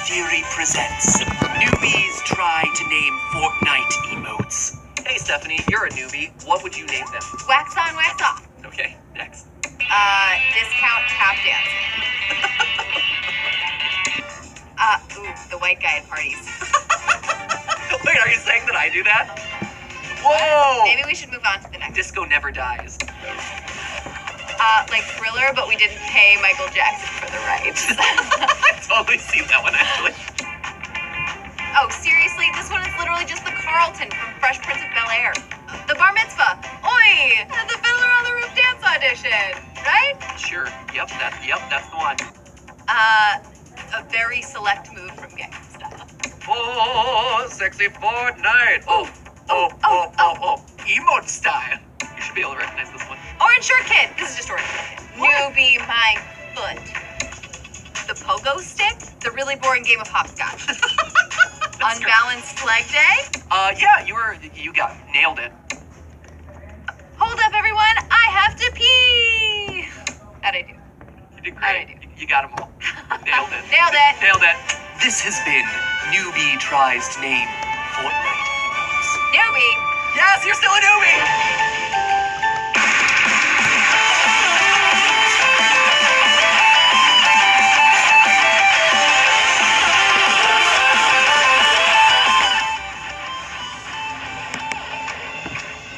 Theory presents Newbies Try to Name Fortnite Emotes. Hey Stephanie, you're a newbie. What would you name them? Wax on, wax off. Okay, next. Discount tap dancing. The white guy at parties. Wait, are you saying that I do that? Whoa! Maybe we should move on to the next. Disco never dies. Like Thriller, but we didn't pay Michael Jackson for the rights. I've totally seen that one, actually. Oh, seriously? This one is literally just the Carlton from Fresh Prince of Bel-Air. The Bar Mitzvah. Oi! The Fiddler on the Roof dance audition, right? Sure. Yep, that's the one. A very select move from Gangnam Style. Oh, sexy Fortnite. Oh. Emote style. You should be able to recognize this one. Orange Shirt Kid. This is just Orange Shirt Kid. Newbie, my foot. The pogo stick. The really boring game of hopscotch. Unbalanced leg day. Yeah, you nailed it. Hold up, everyone. I have to pee. That I do. You did great. You got them all. Nailed it. Nailed it. Nailed it. This has been Newbie Tries to Name Fortnite Emotes. Newbie. Yes, you're still a newbie.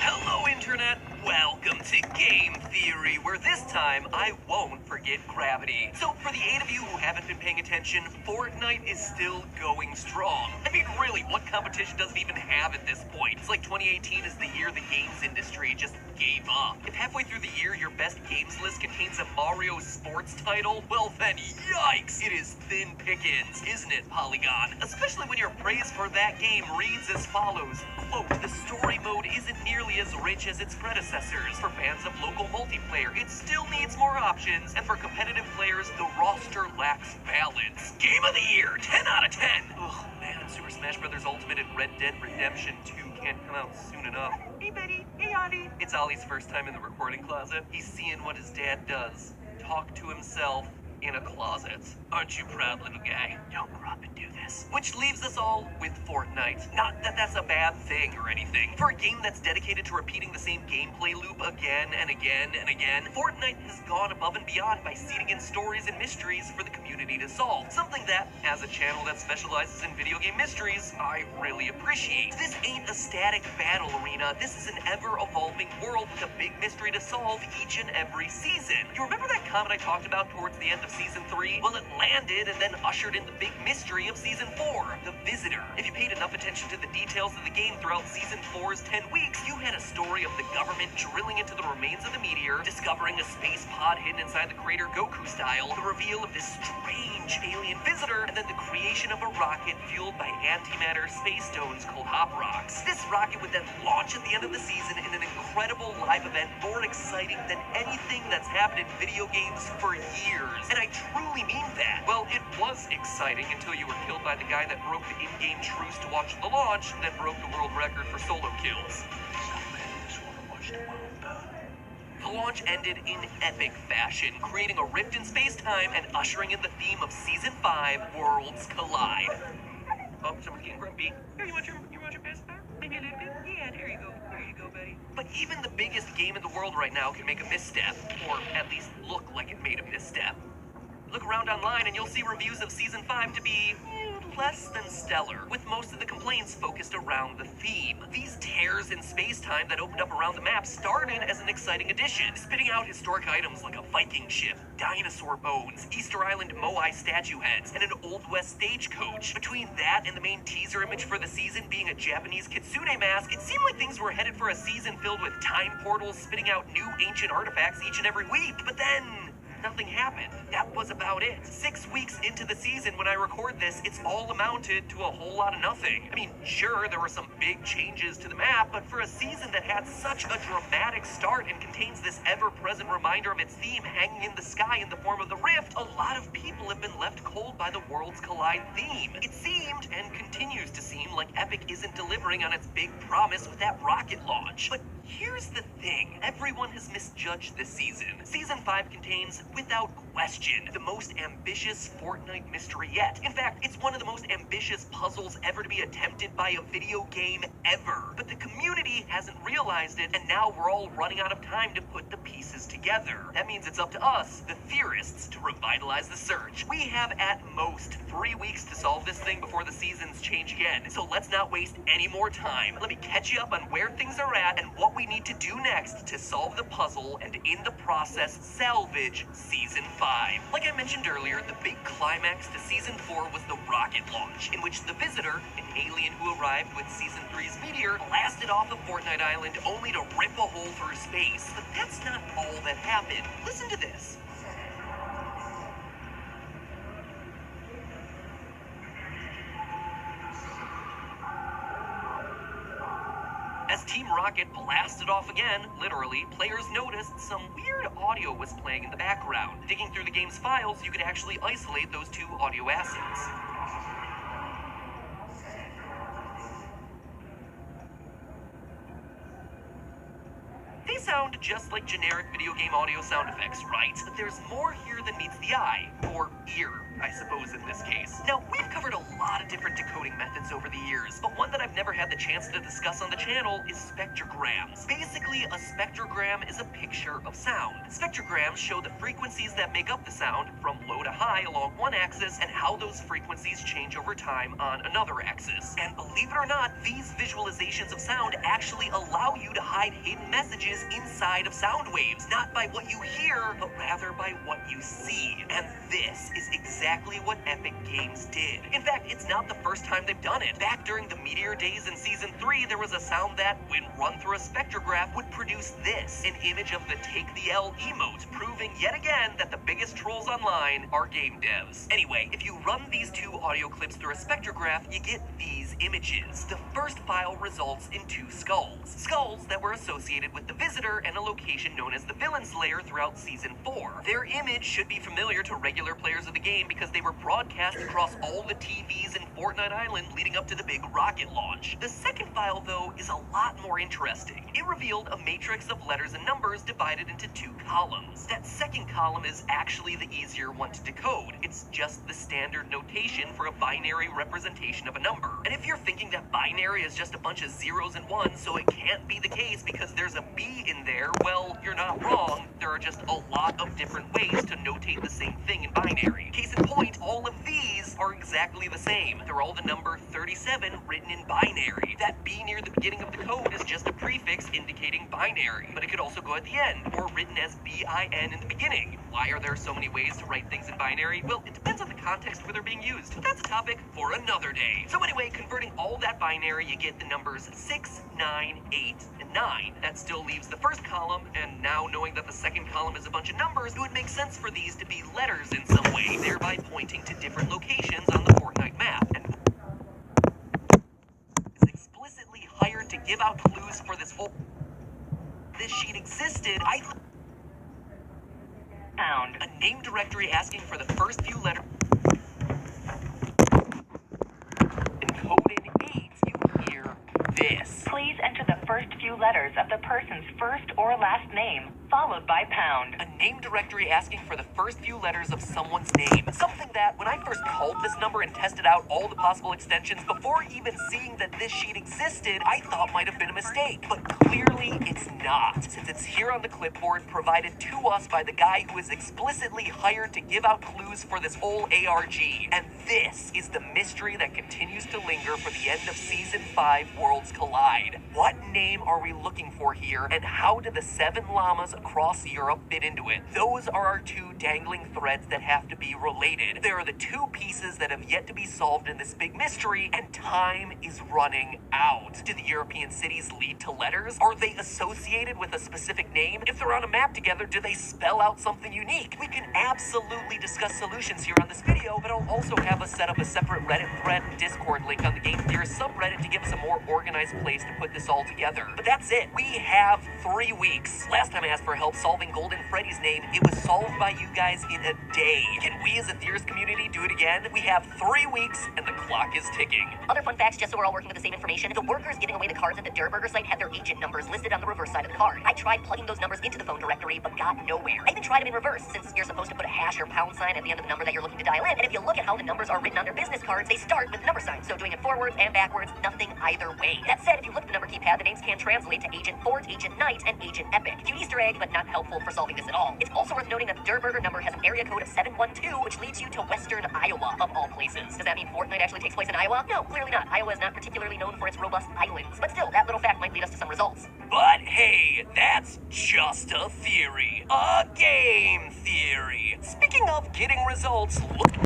Hello, Internet. Welcome to Game Theory, where this time I won't forget gravity. So, for the 8 of you who haven't been paying attention, Fortnite is still going strong. I mean, really, what competition does it even have at this point? It's like 2018 is the year the games industry just gave up. If halfway through the year your best games list contains a Mario sports title, well then, yikes! It is thin pickings, isn't it, Polygon? Especially when your praise for that game reads as follows. Quote, the story mode isn't nearly as rich as its predecessors. For fans of local multiplayer, it still needs more options, and for competitive players, the roster lacks balance. Game of the year, 10 out of 10. Ugh, man, Super Smash Bros. Ultimate and Red Dead Redemption 2 can't come out soon enough. Hey Betty, hey Audie. It's Ollie's first time in the recording closet. He's seeing what his dad does. Talk to himself in a closet. Aren't you proud, little guy? Don't grow up and do this. Which leaves us all with Fortnite. Not that that's a bad thing or anything. For a game that's dedicated to repeating the same gameplay loop again and again and again, Fortnite has gone above and beyond by seeding in stories and mysteries for the community to solve. Something that, as a channel that specializes in video game mysteries, I really appreciate. This ain't a static battle arena. This is an ever-evolving world with a big mystery to solve each and every season. You remember that comment I talked about towards the end of Season 3? Well, it landed and then ushered in the big mystery of Season 4, the Visitor. If you paid enough attention to the details of the game throughout Season 4's 10 weeks, you had a story of the government drilling into the remains of the meteor, discovering a space pod hidden inside the crater Goku style, the reveal of this strange alien visitor, and then the creation of a rocket fueled by antimatter space stones called Hop Rocks. This rocket would then launch at the end of the season in an incredible live event more exciting than anything that's happened in video games for years. And I truly mean that. Well, it was exciting until you were killed by the guy that broke the in-game truce to watch the launch, then broke the world record for solo kills. The launch ended in epic fashion, creating a rift in space-time and ushering in the theme of Season 5, Worlds Collide. Oh, someone's getting grumpy. Here, you want your pacifier? Maybe a little bit? Yeah, there you go. There you go, buddy. But even the biggest game in the world right now can make a misstep, or at least look like it made a misstep. Look around online and you'll see reviews of Season 5 to be less than stellar, with most of the complaints focused around the theme. These tears in space-time that opened up around the map started as an exciting addition, spitting out historic items like a Viking ship, dinosaur bones, Easter Island Moai statue heads, and an Old West stagecoach. Between that and the main teaser image for the season being a Japanese kitsune mask, it seemed like things were headed for a season filled with time portals spitting out new ancient artifacts each and every week. But then nothing happened. That was about it. 6 weeks into the season when I record this, it's all amounted to a whole lot of nothing. I mean, sure, there were some big changes to the map, but for a season that had such a dramatic start and contains this ever-present reminder of its theme hanging in the sky in the form of the rift, a lot of people have been left cold by the Worlds Collide theme. It seemed, and continues to seem, like Epic isn't delivering on its big promise with that rocket launch. But here's the thing. Everyone has misjudged this season. Season 5 contains, without question, the most ambitious Fortnite mystery yet. In fact, it's one of the most ambitious puzzles ever to be attempted by a video game ever. But the community hasn't realized it, and now we're all running out of time to put the pieces together. That means it's up to us, the theorists, to revitalize the search. We have at most 3 weeks to solve this thing before the seasons change again, so let's not waste any more time. Let me catch you up on where things are at and what we need to do next to solve the puzzle and in the process salvage Season 5. Like I mentioned earlier, the big climax to Season 4 was the rocket launch, in which the Visitor, an alien who arrived with Season 3's meteor, blasted off of Fortnite Island only to rip a hole through space. But that's not all that happened. Listen to this. As Team Rocket blasted off again, literally, players noticed some weird audio was playing in the background. Digging through the game's files, you could actually isolate those two audio assets. They sound just like generic video game audio sound effects, right? But there's more here than meets the eye, or ear, I suppose in this case. Now, we've covered a lot of different decoding methods over the years, but one that I've never had the chance to discuss on the channel is spectrograms. Basically, a spectrogram is a picture of sound. Spectrograms show the frequencies that make up the sound from low to high along one axis and how those frequencies change over time on another axis. And believe it or not, these visualizations of sound actually allow you to hide hidden messages inside of sound waves, not by what you hear, but rather by what you see. And this is exactly what Epic Games did. In fact, it's not the first time they've done it. Back during the Meteor days in Season 3, there was a sound that, when run through a spectrograph, would produce this, an image of the Take the L emote, proving yet again that the biggest trolls online are game devs. Anyway, if you run these two audio clips through a spectrograph, you get these images. The first file results in two skulls. Skulls that were associated with the Visitor and a location known as the Villain's Lair throughout Season 4. Their image should be familiar to regular players of the game because they were broadcast across all the TVs in Fortnite Island leading up to the big rocket launch. The second file, though, is a lot more interesting. It revealed a matrix of letters and numbers divided into two columns. That second column is actually the easier one to decode. It's just the standard notation for a binary representation of a number. And if you're thinking that binary is just a bunch of zeros and ones, so it can't be the case because there's a B in there, well, you're not wrong. There are just a lot of different ways to notate the same thing in binary. Case in point, all of these are exactly the same. They're all the number 37 written in binary. That B near the beginning of the code is just a prefix indicating binary, but it could also go at the end, or written as BIN in the beginning. Why are there so many ways to write things in binary? Well, it depends on the context where they're being used. That's a topic for another day. So anyway, converting all that binary, you get the numbers 6, 9, 8, and 9. That still leaves the first column, and now knowing that the second column is a bunch of numbers, it would make sense for these to be letters in some way, thereby pointing to different locations on the Fortnite map. And is explicitly hired to give out clues for this whole... This sheet existed, I found a name directory asking for the first few letters. Encoded 8, you hear this. Please enter the first few letters of the person's first or last name, followed by pound. A name directory asking for the first few letters of someone's name. Something that, when I first called this number and tested out all the possible extensions before even seeing that this sheet existed, I thought might have been a mistake. But clearly it's not, since it's here on the clipboard provided to us by the guy who is explicitly hired to give out clues for this whole ARG. And this is the mystery that continues to linger for the end of Season 5 Worlds Collide. What name are we looking for here, and how did the 7 llamas across Europe fit into it? Those are our two dangling threads that have to be related. There are the two pieces that have yet to be solved in this big mystery, and time is running out. Do the European cities lead to letters? Are they associated with a specific name? If they're on a map together, do they spell out something unique? We can absolutely discuss solutions here on this video, but I'll also have us set up a separate Reddit thread and Discord link on the Game Theory subreddit to give us a more organized place to put this all together. But that's it. We have 3 weeks. Last time I asked for help solving Golden Freddy's name, it was solved by you guys in a day. Can we as a theorist community do it again? We have 3 weeks and the clock is ticking. Other fun facts, just so we're all working with the same information. The workers giving away the cards at the Der Burger site had their agent numbers listed on the reverse side of the card. I tried plugging those numbers into the phone directory, but got nowhere. I even tried them in reverse, since you're supposed to put a hash or pound sign at the end of the number that you're looking to dial in. And if you look at how the numbers are written on their business cards, they start with number signs. So doing it forwards and backwards, nothing either way. That said, if you look at the number keypad, the names can translate to Agent Fort, Agent Knight, and Agent Epic. Cute Easter egg, but not helpful for solving this at all. It's also worth noting that the Der Burger number has an area code of 712, which leads you to Western Iowa, of all places. Does that mean Fortnite actually takes place in Iowa? No, clearly not. Iowa is not particularly known for its robust islands. But still, that little fact might lead us to some results. But hey, that's just a theory. A game theory. Speaking of getting results, look